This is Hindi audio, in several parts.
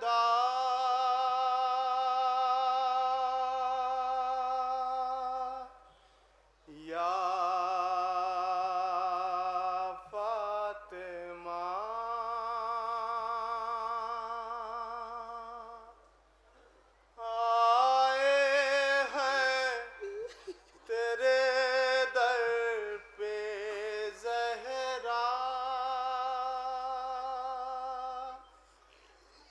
सदा या फातिमा आए हैं तेरे दर पे ज़हरा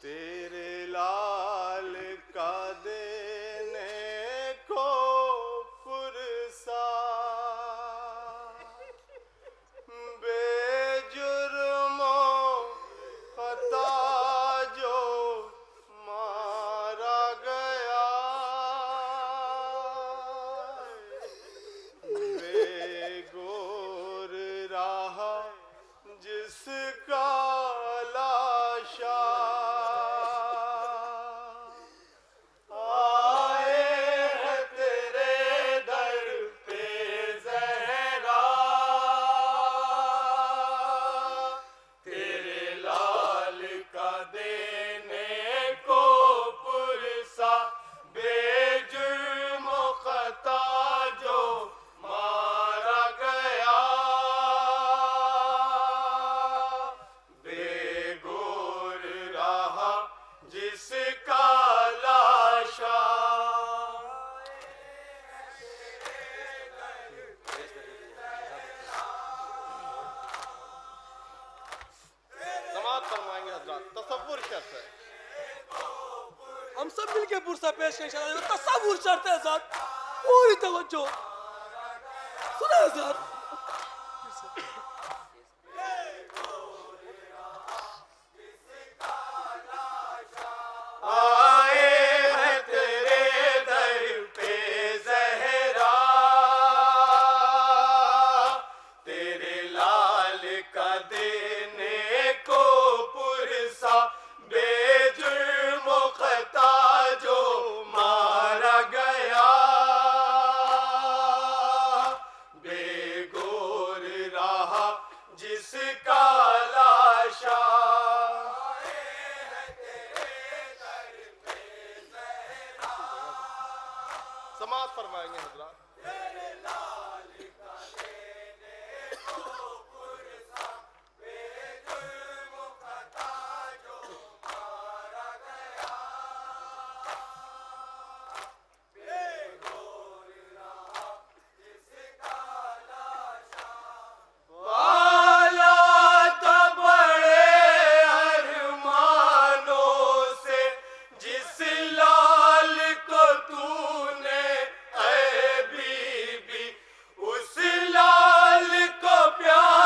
तेरे लाल का देने को पुरसा बेजुर्मों खता जो मारा गया बेगोर रहा जिसका लाशा आए हैं तेरे दर पे ज़हरा तेरे लाल का देने को पुरसा बेजुर्म खता जो मारा गया बेगोर रहा जिसका लाशा समाप्त फरमाएंगे हजरत तसव्वुर शर्त है हम सब मिलके पुरसा पेश करें तसव्वुर शर्त है साहब पूरी तवज्जो सुना सर आए हैं तेरे दर पे ज़हरा तेरे लाल का देने को पुरसा बेजुर्म खता जो मारा गया बेगोर रहा जिसका लाशा समाप्त फरमाएंगे हजरत वाला तो बड़े अरमानों से जिस लाल को तूने ऐ बीबी उस लाल को प्यार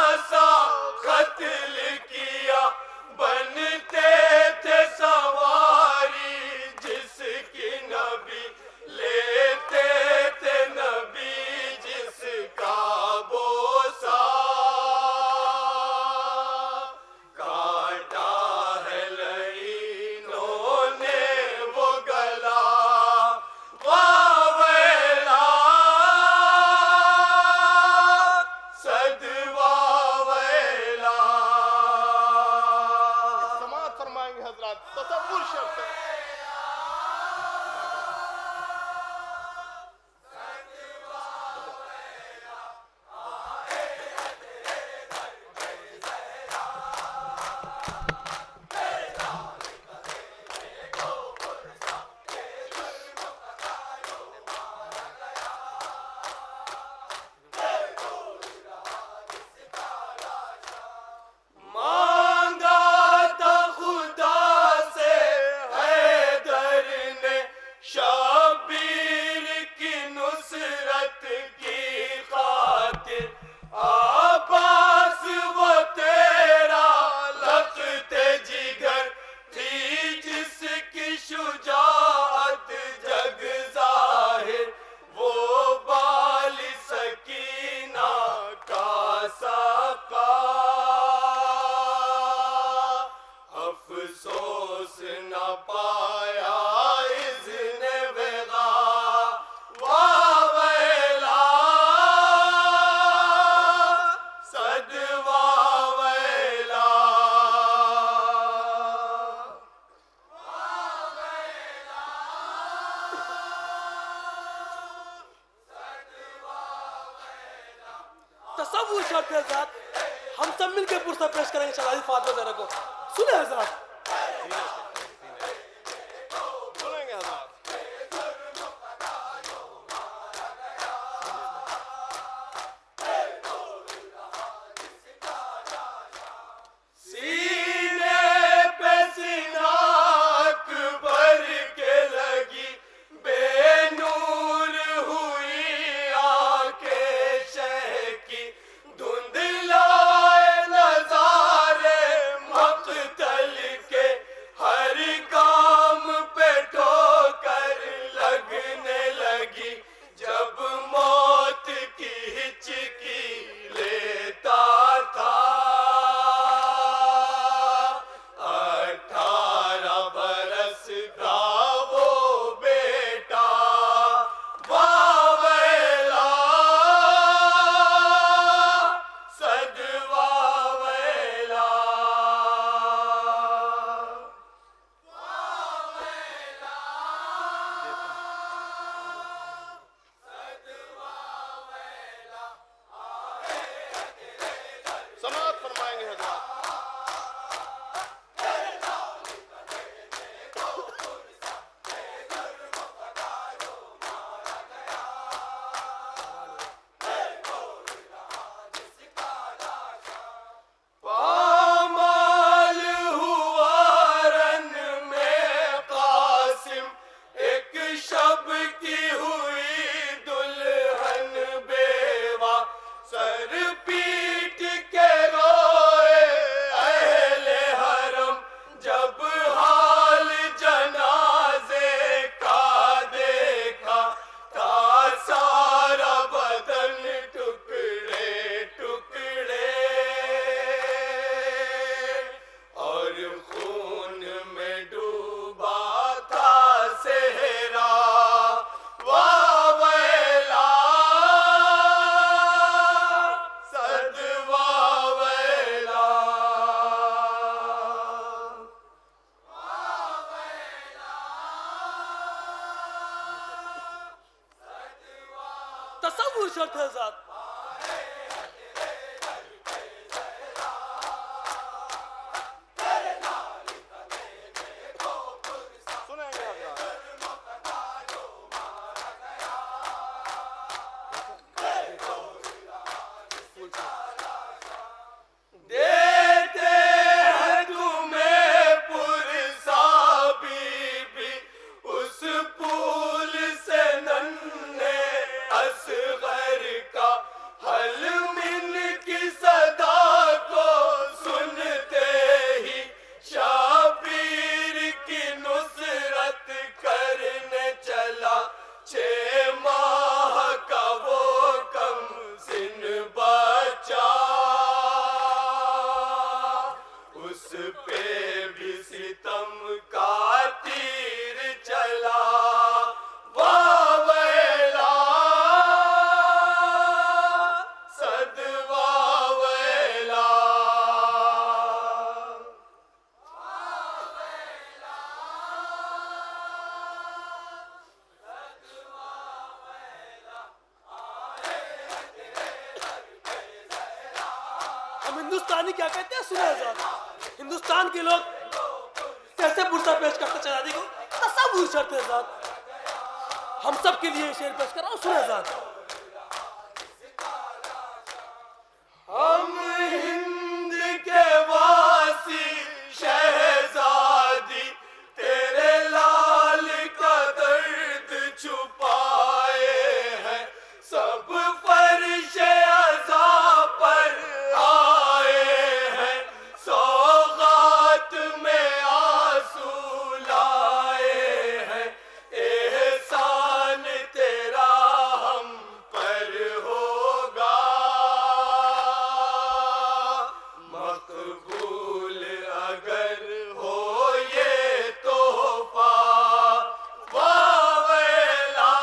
तसव्वुर शर्त है हजरत, हम सब मिलकर पुरसा पेश करेंगे शहजादी फातिमा ज़हरा को। सुने हजरत। सुनेंगे हजरत। सीने पे सीना अकबर के लगी, बेनूर हुई आंखें शह की, धुंधलाए नजारे मक़तल के, हर काम पे ठोकर लगने लगी, जब मौत की हिचकी लेता था। 18 बरस का वो बेटा वावेला, सद वावेला। समाअत फरमाएंगे हजरत। पामाल हुआ रन में कासिम, एक शब की हुई दुल्हन बेवा, सर पीट के रोए अहले हरम, जब हाल जनाजे का देखा, था सारा बदन टुकड़े टुकड़े, और खून में डूबा था सेहरा वावेला, सद वावेला। तसव्वुर शर्त है हजरत। सुनेंगे हजरत। देते हैं तुम्हें पुरसा बीबी, उस फूल से नन्हे असगर का, हल मिन की सदा को सुनते ही, शाबीर की नुसरत करने चला, 6 माह का वो कम सिन बच्चा, उस पे भी सितम का तीर चला वावेला, सद वावेला। हम हिंदुस्तानी क्या कहते हैं सुने हजरत। हिंदुस्तान के लोग कैसे पुरसा पेश करते शहजादी को, तसव्वुर शर्त है हजरत। हम सब के लिए शेर पेश कर रहा हूँ, सुने हजरत। हम हिंद के वासी शहजादी, तेरे लाल का दर्द छुपाए हैं, सब फर्श अज़ा पर आए हैं, सौगात में आंसू लाए हैं, एहसान तेरा हम पर होगा, मकबूल अगर हो ये तोहफा वावेला,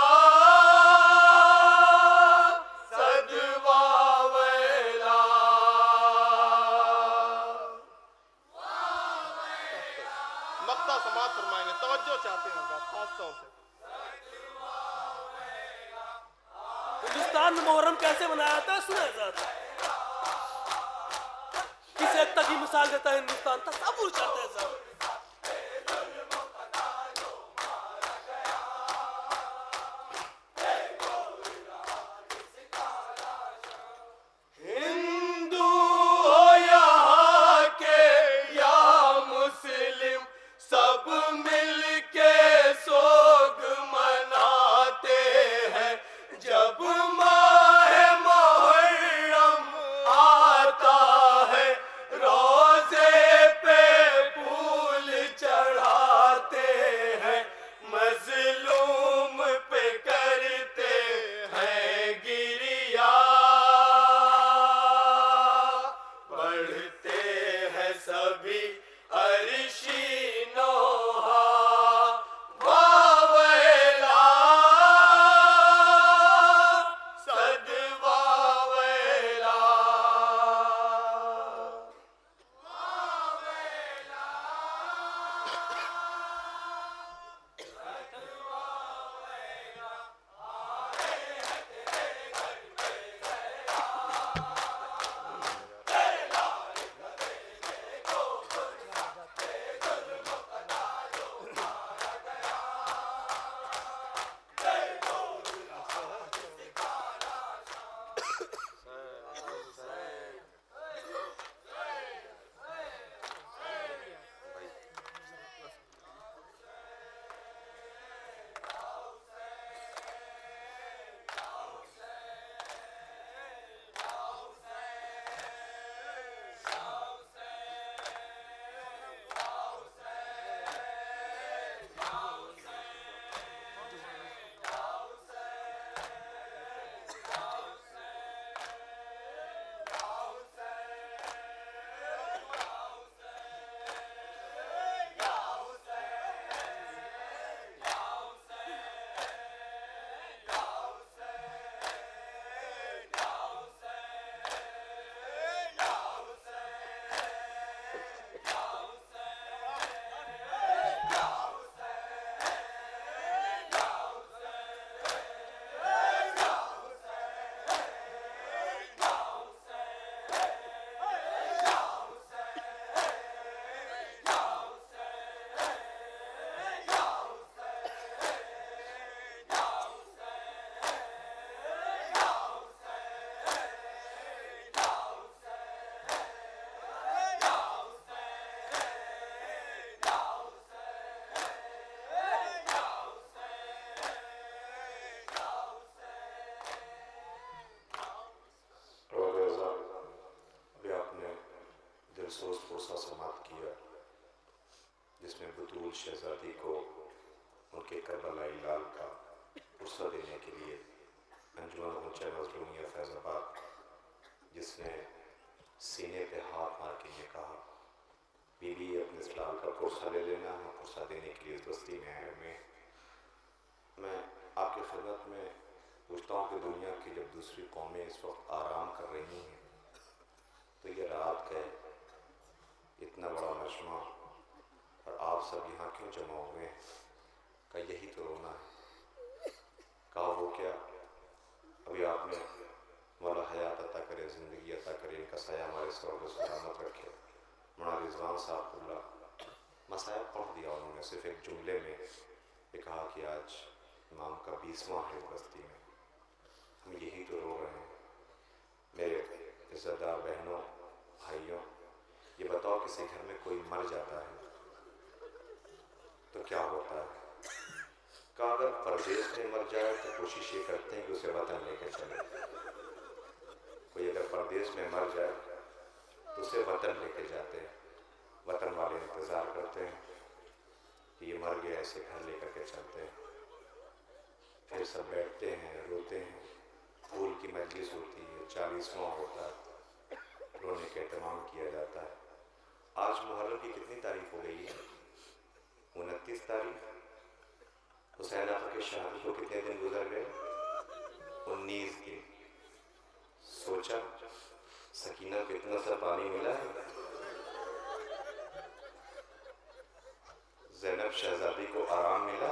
सद वावेला। मक्ता समाअत फरमाएंगे, तवज्जो चाहते हैं खास तौर से। हिंदुस्तान में मुहर्रम कैसे मनाया जाता है सुने हजरत। से एकता की मिसाल देता है हिंदुस्तान, तसव्वुर चाहते हैं साहब। हिंदू हो यहाँ के या मुस्लिम, सब मिलके सोग मनाते हैं। जब माह मुहर्रम आता है, रोजे पे फूल चढ़ाते हैं। मजलूम पे करते हैं गिरिया, बढ़ते हैं सभी अर्शी नोहा वावेला, सद वावेला। दिलसोज पुरसा समाप्त किया, जिसमें बतूल शहजादी को उनके करबलाई लाल का पुरसा देने के लिए अंजुमन पहुंचा मजलूमिया फैजाबाद, जिसने सीने पे हाथ मार के ये कहा, बीबी अपने इस लाल का पुरसा ले लेना है, पुरसा देने के लिए इस बस्ती में आए हुए। मैं आपकी खिदमत में पूछता हूँ कि दुनिया की जब दूसरी कौमें इस वक्त आराम कर रही हैं, तो ये रात है, इतना बड़ा मजमा, और आप सब यहाँ क्यों जमा हुए हैं? का यही तो रोना है। कहा वो क्या, अभी आपने मौला हयात अता करे, ज़िंदगी अता करे, इनका साया हमारे सर को सलामत रखे। मौला रिजवान साहब मसाया पढ़ दिया उन्होंने सिर्फ एक जुमले में, ये कहा कि आज इमाम का 20वां है बस्ती में, हम यही तो रो रहे हैं। मेरे इज़्ज़तदार बहनों भाइयों, ये बताओ किसी घर में कोई मर जाता है तो क्या होता है? कहा अगर परदेश में मर जाए तो कोशिश ये करते हैं कि उसे वतन लेके चले। कोई अगर परदेश में मर जाए तो उसे वतन लेके जाते हैं, वतन वाले इंतज़ार करते हैं कि ये मर गया, इसे घर लेकर के चलते हैं। फिर सब बैठते हैं, रोते हैं, फूल की मजलिस होती है, 40वां होता है, रोने का एहतमाम किया जाता है। आज मुहर्रम की कितनी तारीख हो गई है? 29 तारीख। हुसैन आका की शहादत को कितने दिन गुजर गए? 19 दिन। सोचा सकीना को इतना सा पानी मिला है, ज़ैनब शहजादी को आराम मिला,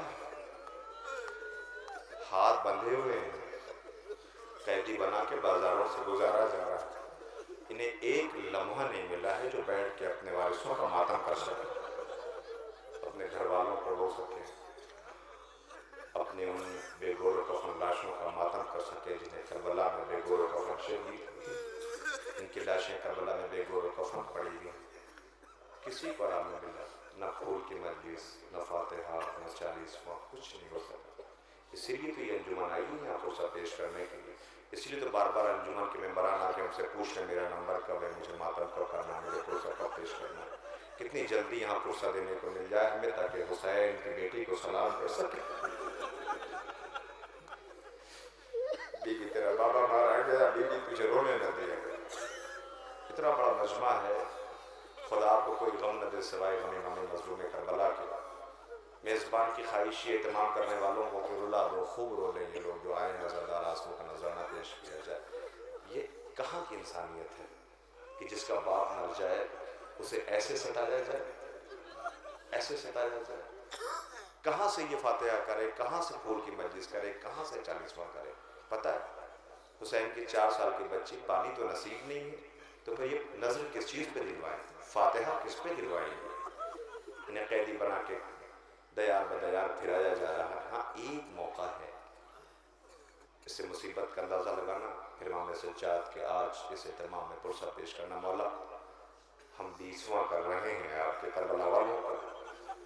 हाथ बंधे हुए हैं, कैदी बना के बाजारों से गुजारा जा रहा है। इन्हें एक लम्हा नहीं मिला है जो बैठ के अपने वारिसों का मातम कर सके, अपने घर वालों को रो सके, अपने उन बेगोर कफन लाशों का मातम कर सके जिन्हें करबला में बेगोर कफन शहीद हुई। इनकी लाशें करबला में बेगोर कफन पड़ी हुई, किसी को आराम नहीं मिला, न फूल की मजलिस, न फातिहा, न 40वां, कुछ नहीं हो सका। इसीलिए तो ये अंजुमन आई है आपको सब पेश करने के लिए। इसलिए तो बार बार अंजुमन के मेंबरान आके हमसे पूछ रहे मेरा नंबर कब है, मुझे मातम कब करना है, मुझे पुरसा कब पेश करना है, कितनी जल्दी यहाँ पुरसा देने को मिल जाए हमें, ताकि हुसैन की बेटी को सलाम कर सके। बीबी तेरा बाबा मारा गया, बीबी तुझे रोने न दिया। इतना बड़ा मजमा है, खुदा आपको कोई गम न दे सिवाय गम हमें मजलूम करबला के। मेज़बान की ख्वाहिशी एहतमाम करने वालों को रुला दो, खूब रो लें ये लोग जो आए नजरदार आंसू का नजराना पेश किया जाए। ये कहाँ की इंसानियत है कि जिसका बाप मर जाए उसे ऐसे सताया जाए, ऐसे सताया जाए। कहाँ से ये फातिहा करे, कहाँ से फूल की मजलिस करे, कहाँ से 40वां करे। पता है हुसैन की 4 साल की बच्ची, पानी तो नसीब नहीं है तो फिर ये नजर किस चीज़ पे दिलवाए, फातिहा किस पे दिलवाएंगे। इन्हें कैदी बना के दयार बदयार फिराया जा रहा है। हाँ, एक मौका है इससे मुसीबत का अंदाज़ा लगाना, फिर इमाम सज्जाद के आज इस एहतमाम में पुरसा पेश करना। मौला हम 20वां कर रहे हैं आपके करबला वालों का,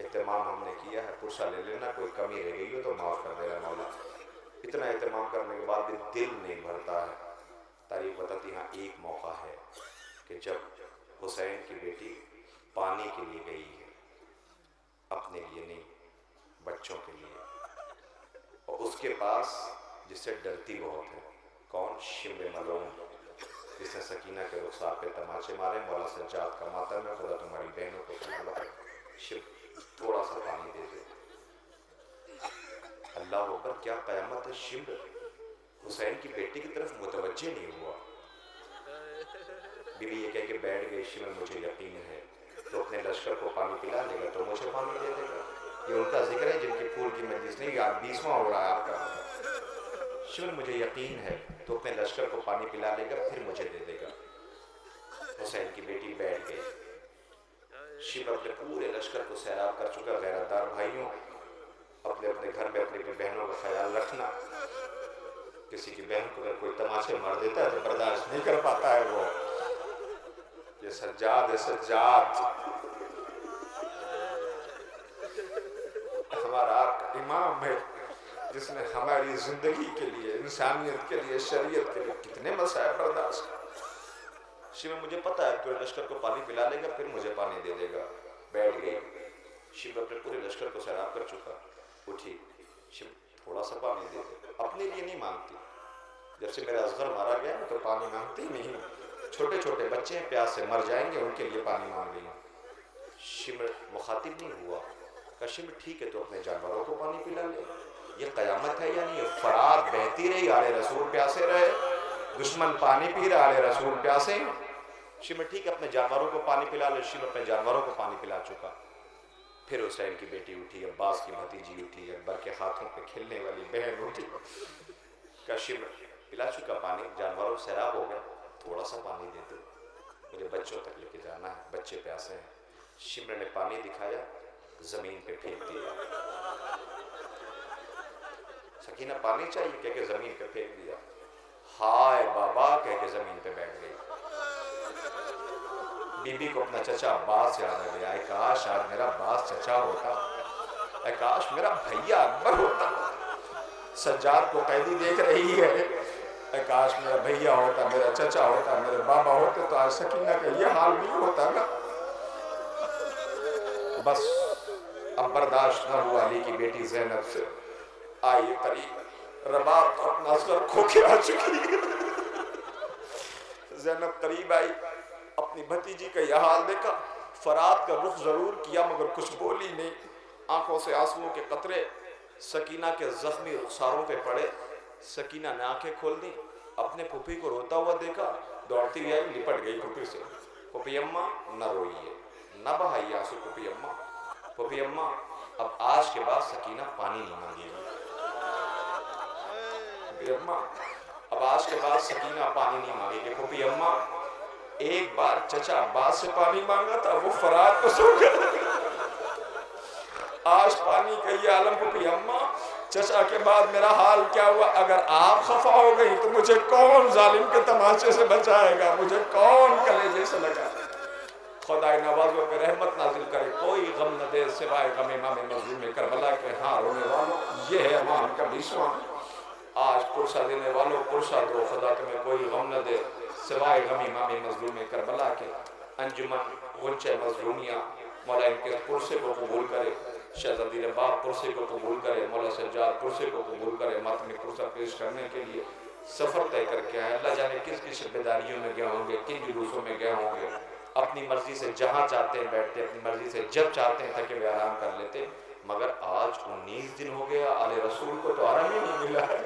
एहतमाम हमने किया है, पुरसा ले लेना, कोई कमी रह गई हो तो माफ़ कर देना मौला। इतना एहतमाम करने के बाद भी दिल नहीं भरता है। तारीख बताती हाँ एक मौका है कि जब हुसैन की बेटी पानी के लिए गई है, अपने लिए नहीं बच्चों के लिए, और उसके पास जिससे डरती बहुत है, कौन, शिम्र मलूम, जिसने सकीना के रुखसार पे तमाचे मारे। मौला सज्जाद का मातम है, खुदा तुम्हारी बहनों को शिम्र थोड़ा सा पानी दे दे। अल्लाह अकबर, क्या क़यामत है। शिम्र हुसैन की बेटी की तरफ मुतवज्जे नहीं हुआ। बीबी ये कह के बैठ गई, शिम्र मुझे यकीन है तो अपने लश्कर को पानी पिला देगा, तो मुझे पानी दे देगा। ये उनका जिक्र है जिनकी फूल की मजलिस नहीं, आज 20वां हो रहा है आपका। शिम्र मुझे यकीन है तो अपने लश्कर को पानी पिला लेगा, फिर मुझे दे देगा। हुसैन की बेटी बैठ गई। शिम्र अपने पूरे लश्कर को सैराब कर चुका। गैरतदार भाइयों, अपने अपने घर में अपनी अपनी बहनों का ख्याल रखना। किसी की बहन को अगर कोई तमाचे मार देता है तो बर्दाश्त नहीं कर पाता है वो। ये सज्जाद है, सज्जाद हमारा आपका इमाम है, जिसने हमारी जिंदगी के लिए, इंसानियत के लिए, शरीयत के लिए कितने मसाइब बर्दाश्त। शिव मुझे पता है तो लश्कर को पानी पिला लेगा, फिर मुझे पानी दे देगा। बैठ गई। शिव अपने पूरे लश्कर को सैराब कर चुका। उठी, शिव थोड़ा सा पानी दे दे। अपने लिए नहीं मांगती। जब से मेरा असगर मारा गया तो पानी मांगती नहीं। छोटे छोटे बच्चे हैं, प्यास से मर जाएंगे, उनके लिए पानी मांग रही हूँ। शिम्र मुखातिब नहीं हुआ। कहा शिम्र ठीक है तो अपने जानवरों को पानी पिला ले। ये कयामत है या नहीं? फरार बहती रही, आले रसूल प्यासे रहे, दुश्मन पानी पी रहे, आले रसूल प्यासे। शिम्र ठीक है अपने जानवरों को पानी पिला ले। शिम्र अपने जानवरों को पानी पिला चुका। फिर हुसैन की बेटी उठी, अब्बास की भतीजी उठी, अकबर के हाथों पे खेलने वाली बहन उठी। का शिम्र पिला चुका पानी, जानवरों सैराब हो गया, थोड़ा सा पानी दे दो, मुझे बच्चों तक लेके जाना है, बच्चे प्यासे हैं। शिम्र ने पानी दिखाया, जमीन पे फेंक दिया। सकीना पानी चाहिए कह के जमीन पे फेंक दिया। हाय बाबा कह के जमीन पे बैठ गई। बीबी को अपना चचा अब्बास याद आ गया। काश आज मेरा अब्बास चचा होता, काश मेरा भैया अकबर होता। सज्जाद को कैदी देख रही है, काश मेरा भैया होता, मेरा चचा होता, मेरे बाबा होते तो आज सकीना का ये हाल नहीं होता ना। बस अब बर्दाश्त न हुआ। अली की बेटी ज़ैनब से आई करीब, रबाब तो अपना असर खो के आ चुकी है। ज़ैनब करीब आई, अपनी भतीजी का यह हाल देखा, फरात का रुख जरूर किया मगर कुछ बोली नहीं। आंखों से आंसुओं के कतरे सकीना के जख्मी रुखसारों पे पड़े। सकीना ने आंखें खोल दी, अपने फूफी को रोता हुआ देखा, दौड़ती हुई आई, लिपट गई फूफी से। फूफी अम्मा न रोइए, न बहाइए आंसू फूफी अम्मा। फूफी अम्मा अब आज के बाद सकीना पानी नहीं मांगेगी। फूफी अम्मा अब आज के बाद सकीना पानी नहीं मांगेगी। फूफी अम्मा एक बार चचा अब्बास से पानी मांगा था, वो फरार को सो गए। आज पानी का ये आलम हुई, अम्मा चचा के बाद मेरा हाल क्या हुआ? अगर आप खफा हो गई तो मुझे कौन जालिम के तमाचे से बचाएगा, मुझे कौन कलेजे से लगा? खुदा नवाजों पे रहमत नाजिल करे, कोई गम न दे सिवाय गम इमाम मज़लूम करबला के। हाँ रोने वालों, ये है अमान का बीसवां। आज पुरसा देने वालों पुरसा दो, खुदा तुम्हें कोई गम न दे सिवाय गम इमाम मज़लूम करबला के। अंजुमन गुंचे मज़लूमिया मौला इनके पुरसे को कबूल करे, शहज़ादी रबाब पुरसे को कबूल करे, मौला सज्जाद पुरसे को कबूल करे। मातमी पुरसा पेश करने के लिए सफ़र तय करके आए, अल्लाह जाने किस किस जिम्मेदारियों में गए होंगे, किन जुलूसों में गए होंगे। अपनी मर्जी से जहाँ चाहते हैं बैठते, अपनी मर्जी से जब चाहते हैं थके हुए आराम कर लेते। मगर आज 19 दिन हो गया, आले रसूल को तो आराम ही नहीं मिला है,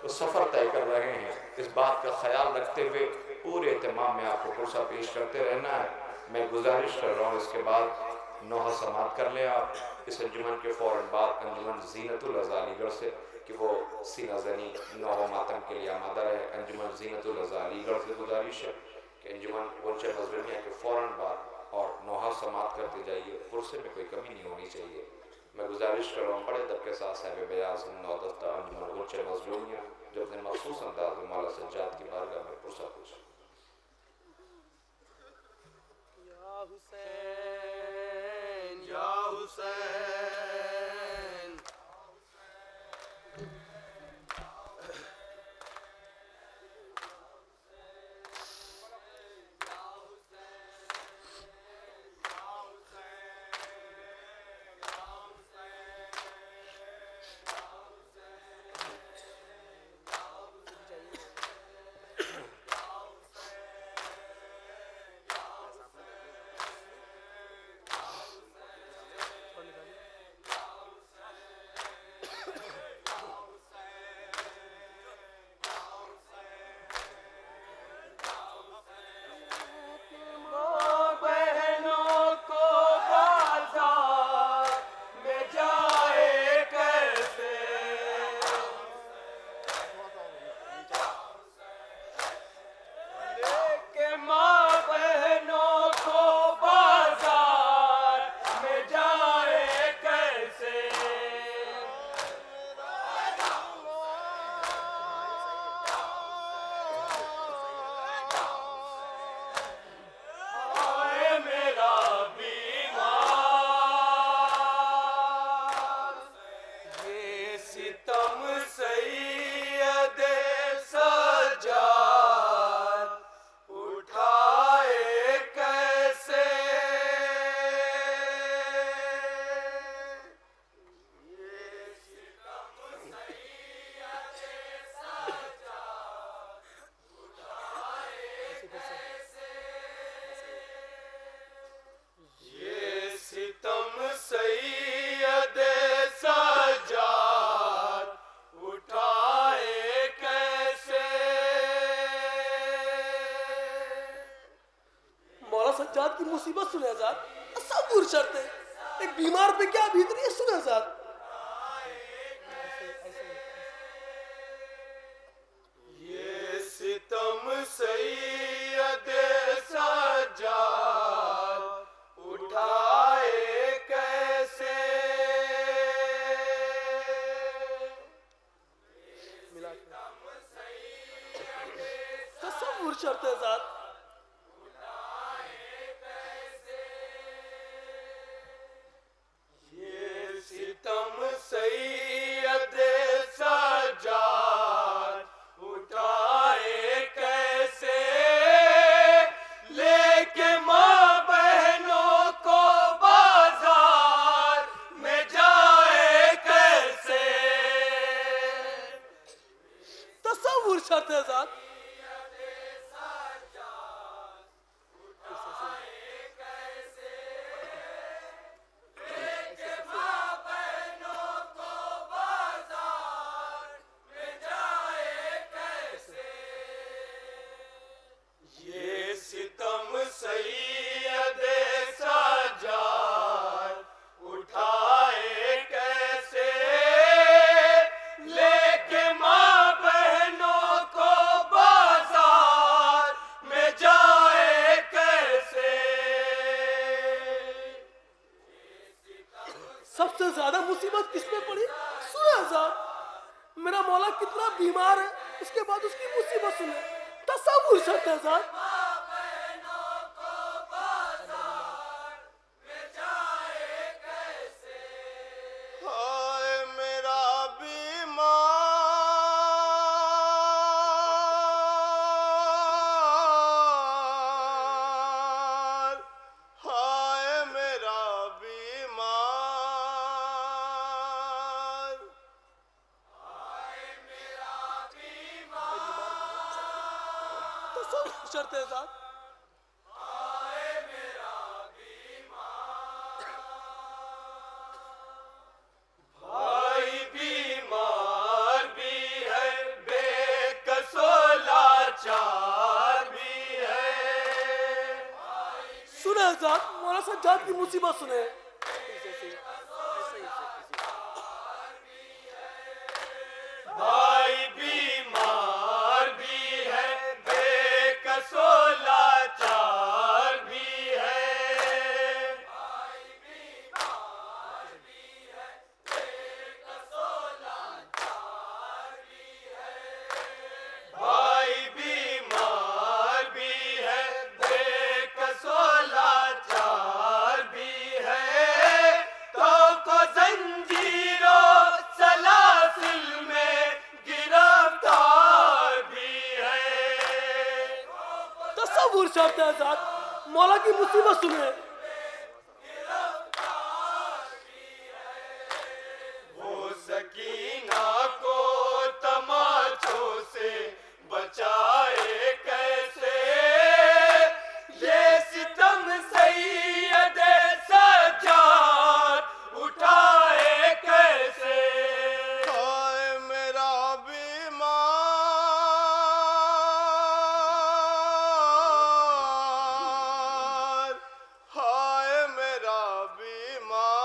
तो सफ़र तय कर रहे हैं। इस बात का ख्याल रखते हुए पूरे एहतमाम में आपको पुरसा पेश करते रहना है। मैं गुजारिश कर रहा हूँ इसके बाद नौहा समात कर लें आप। इस अंजुमन के फ़ौरन बाद अंजुमन ज़ीनतुल अज़ालीगढ़ से कि वो सीना ज़नी नौहा मातम के लिए आमादा है। अंजुमन ज़ीनतुल अज़ालीगढ़ से गुजारिश है कि अंजुमन गुंचे मज़लूमिया के फ़ौरन बाद और नौहा समात करते जाइए, पुरसे में कोई कमी नहीं होनी चाहिए। मैं गुजारिश कर रहा हूँ बड़े दब के साथ साहिब बयाज़ नौदस्ता अंजुमन गुंचे मज़लूमिया जो अपने मखसूस अंदाज में मौला सज्जाद की बारगाह में पुरसा पूछे। या हुसैन या हुसैन। सज्जाद की मुसीबत सुने आजाद, तसव्वुर शर्त है, एक बीमार पे क्या बीत रही है सुने आजाद। ये सितम सैयद सज्जाद उठाए कैसे, तसव्वुर शर्त है आजाद। लेके माँ बहनों को मेरा मौला कितना बीमार है, उसके बाद उसकी मुसीबत सुने, तसव्वुर शर्त है साहब। हाय मेरा बीमार, हाय मेरा बीमार। तसव्वुर शर्त है साहब। भाई बीमार भी है, बेकसो लाचार भी है। सुने साहब, मौला सज्जाद की मुसीबत सुने। भाई बीमार भी है, बेकसो लाचार भी है। भाई बीमार भी है, बेकसो लाचार भी है। तो जंजीरों सलासिल में गिरफ्तार भी है। तसव्वुर शर्त है साहब, मौला की मुसीबत सुने। वो सकीना को तमाचों से बचाए कैसे, ये सितम सैयद सज्जाद उठाए कैसे। हाय मेरा बीमार, हाय मेरा बीमार।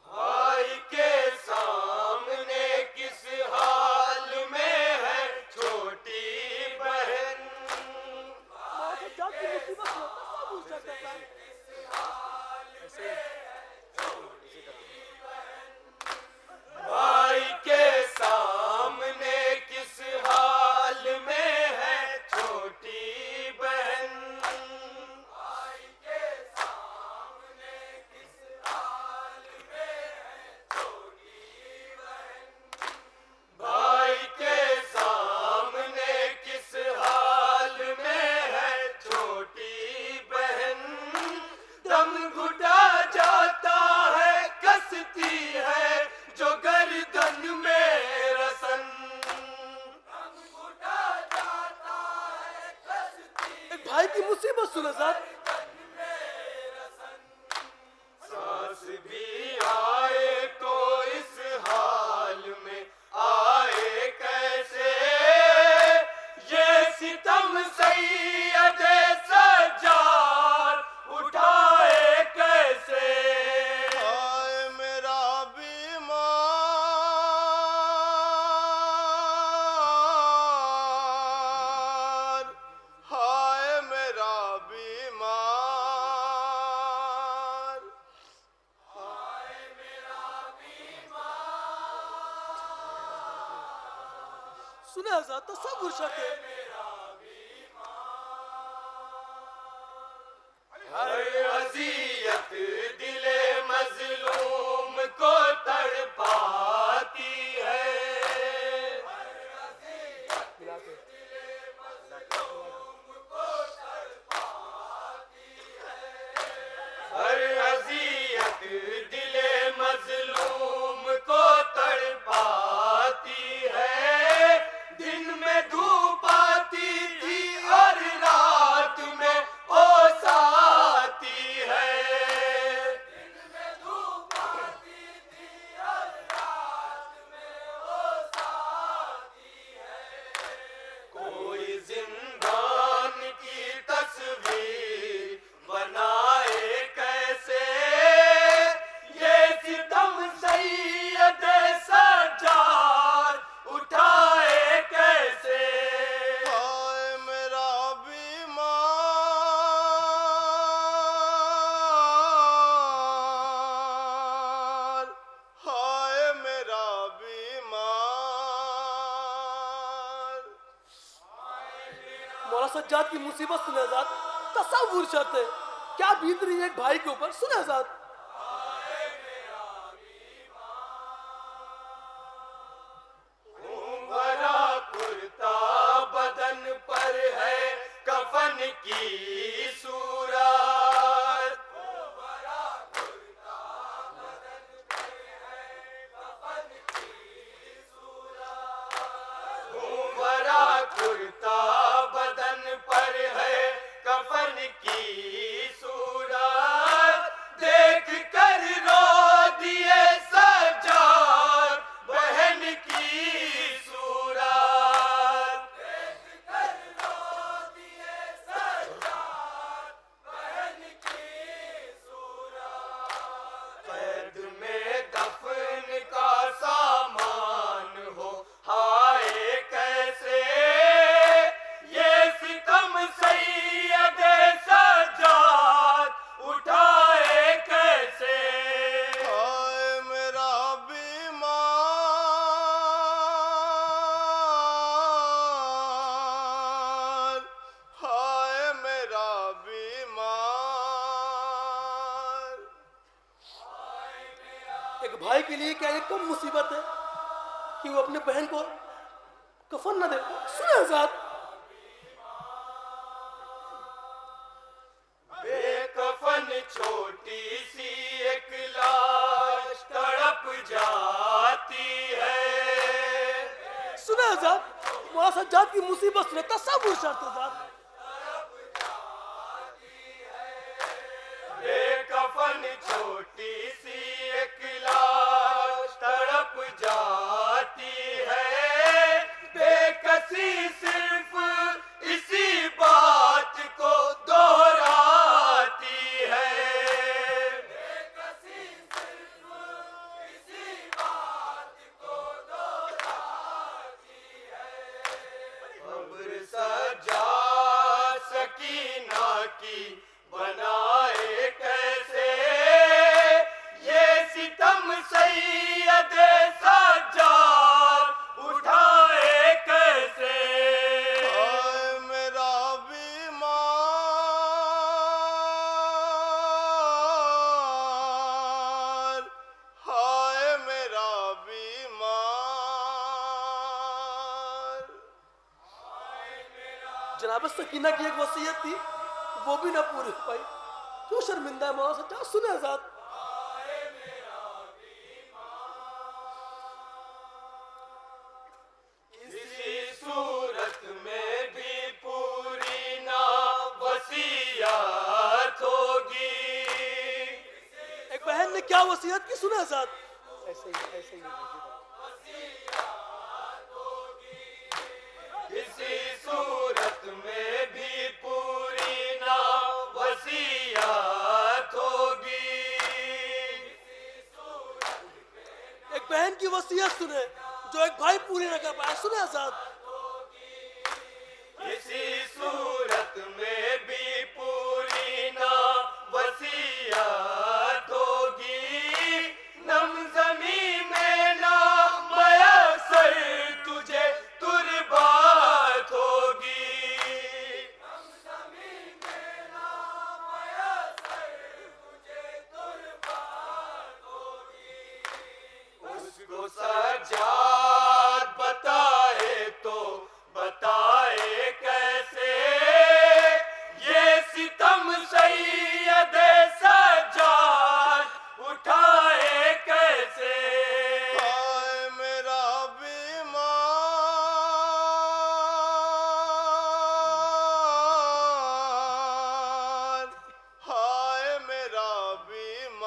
भाई के सामने किस हाल में है छोटी बहन। मौला सज्जाद की मुसीबत सुने, तसव्वुर शर्त है साहब। भाई के सामने किस हाल में है छोटी बहन। भाई के सामने किस हाल में है छोटी बहन। भाई के सामने किस हाल में है छोटी बहन। दम घुटा जाता है, कसती है जो गर्दन में रसन। एक भाई की मुसीबत सुने साहब। सांस भी आए तो इस हाल में आए कैसे, ये सितम सैयद सज्जाद उठाए कैसे। हाय मेरा बीमार, हाय मेरा बीमार। सुने साहब, तसव्वुर शर्त है। हर अज़ियत दिले मज़लूम को तड़पाती है। हर अज़ियत दिले मज़लूम को तड़पाती है। दिन में धूप मौला सज्जाद की मुसीबत सुने आजाद, तसव्वुर शर्त है, क्या बीत रही है एक भाई के ऊपर, सुने आजाद। भरा कुर्ता बदन पर है कफन की सूरत, भरा कुर्ता बदन पर है कफन की सूरत, देख कर रो दिए सज्जाद बहन की सूरत, देख कर रो दिए सज्जाद बहन की सूरत, कैद में दफन का सामान हो हाय कैसे ये सितम सैयद सज्जाद उठाए कैसे, हाय मेरा बीमार, हाय मेरा बीमार। एक भाई के लिए क्या ये कम मुसीबत है कि वो अपने बहन को कफन न दे, सुने आजाद। बेकफन छोटी सी एक लाश तड़प जाती है, सुने आजाद, मौला सज्जाद की मुसीबत सुने, तसव्वुर शर्त है आजाद। बेकफन छोटी सी एक लाश तड़प जाती है, बेकसी सिर्फ इसी बात को दोहराती है, बेकसी सिर्फ इसी बात को दोहराती है, कब्र सज्जाद सकीना की बनाए कैसे ये सितम सैयद सज्जाद उठाए कैसे, हाय मेरा बीमार, हाय मेरा बीमार। जनाब सकीना की एक वसीयत थी, वो भी ना पूरी हो पाई, क्यों शर्मिंदा है मौला सज्जाद, सुने आजाद। किसी सूरत में भी पूरी ना वसीयत होगी, एक बहन ने क्या वसीयत की, सुने आजाद। किसी सूरत में भी पूरी ना वसीयत होगी, एक बहन की वसीयत सुने जो एक भाई पूरी न कर पाया, सुने आजाद। किसी सूरत में भी पूरी ना वसीयत होगी, नम ज़मी में ना मयसर तुझे तुरबात होगी, नम ज़मी में ना मयसर तुझे तुरबात होगी, उसको सज्जाद बताए तो बताए कैसे ये सितम सैयद सज्जाद उठाए कैसे, हाय मेरा बीमार, हाय मेरा बीमार।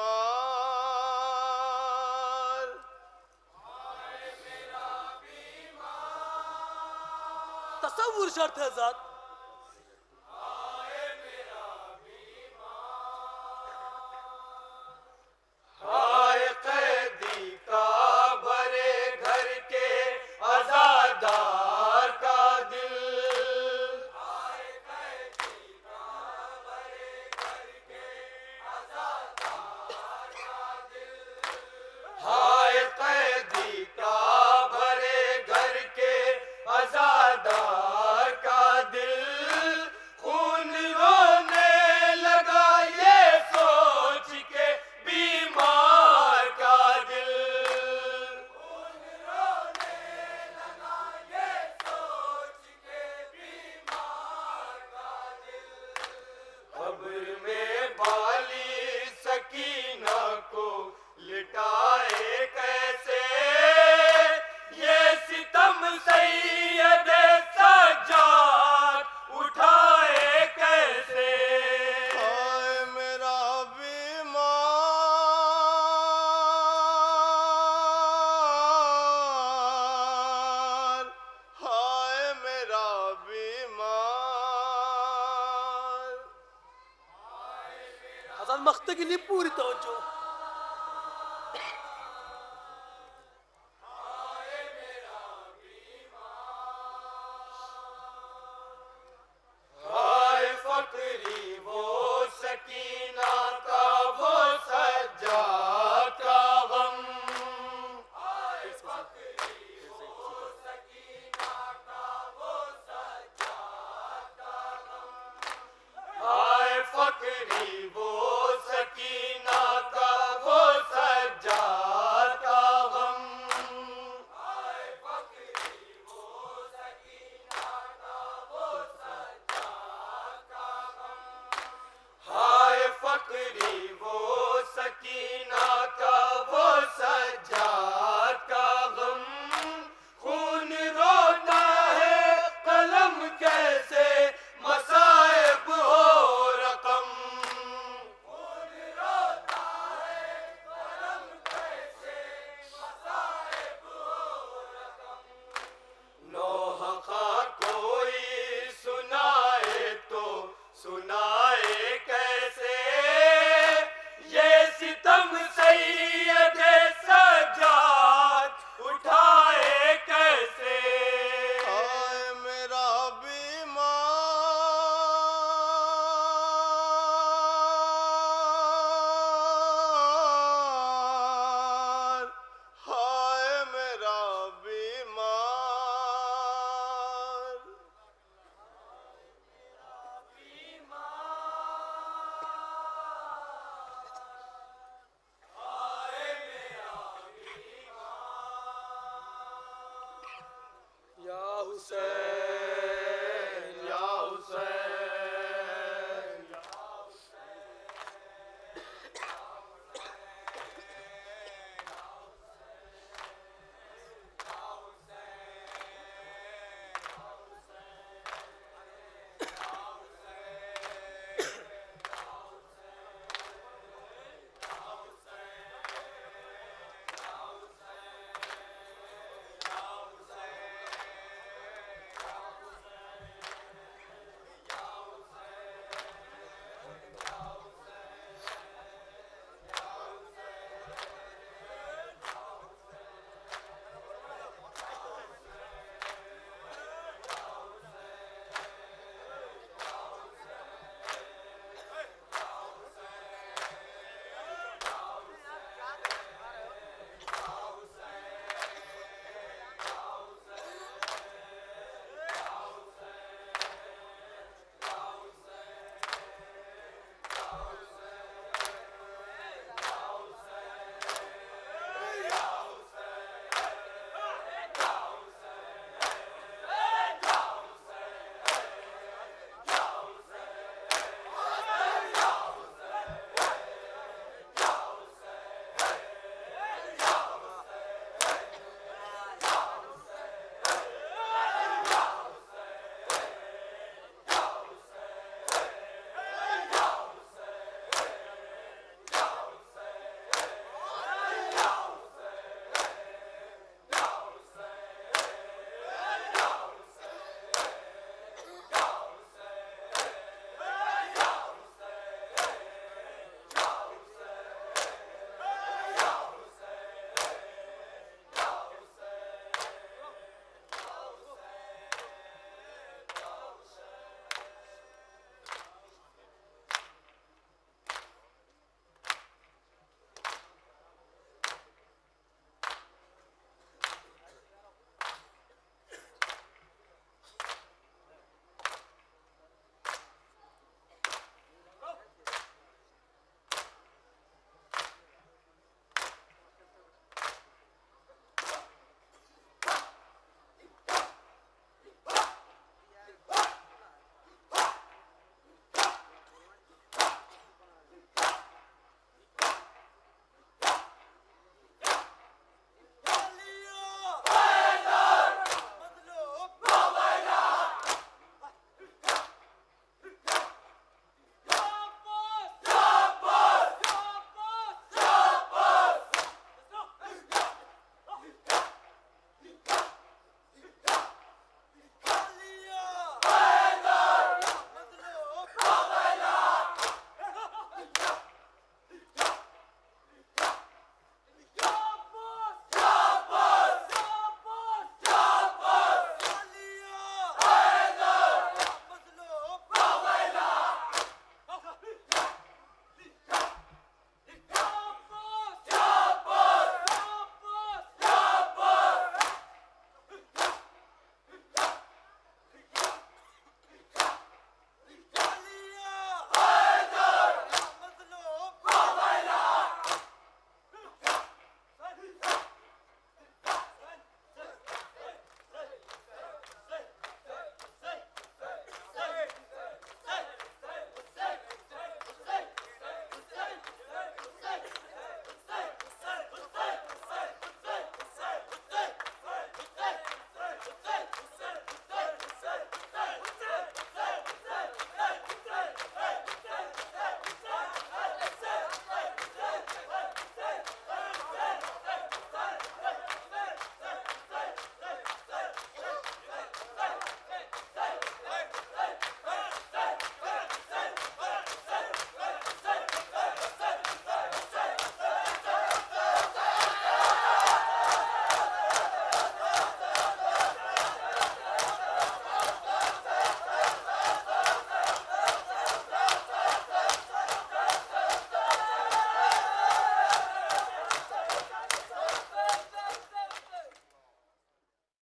तसव्वुर शर्त है आजाद। हाय कैदी का भरे घर के आजादार का दिल, हाय कैदी का भरे घर के आजादार का दिल, हाय कैदी का भरे घर के आजादार का दिल, आजाद मख्ते के लिए पूरी तवज्जो। हाय फकरी वो सकीना का वो सज्जाद का गम। हाय फकरी वो सकीना का वो सज्जाद का गम। हाय फकरी वो सकीना का वो सज्जाद का गम। हाय फकरी वो सकीना का वो सज्जाद का गम। हाय फकरी वो सकीना का वो सज्जाद का गम। खून रोता है कलम कैसे मसाइब हो रकम। खून रोता है कलम कैसे मसाइब हो रकम। नौह खा कोई सुनाए तो सुनाए कैसे। ये सितम सैयद सज्जाद उठाए कैसे। हाय मेरा बीमार, हाय मेरा बीमार। या हुसैन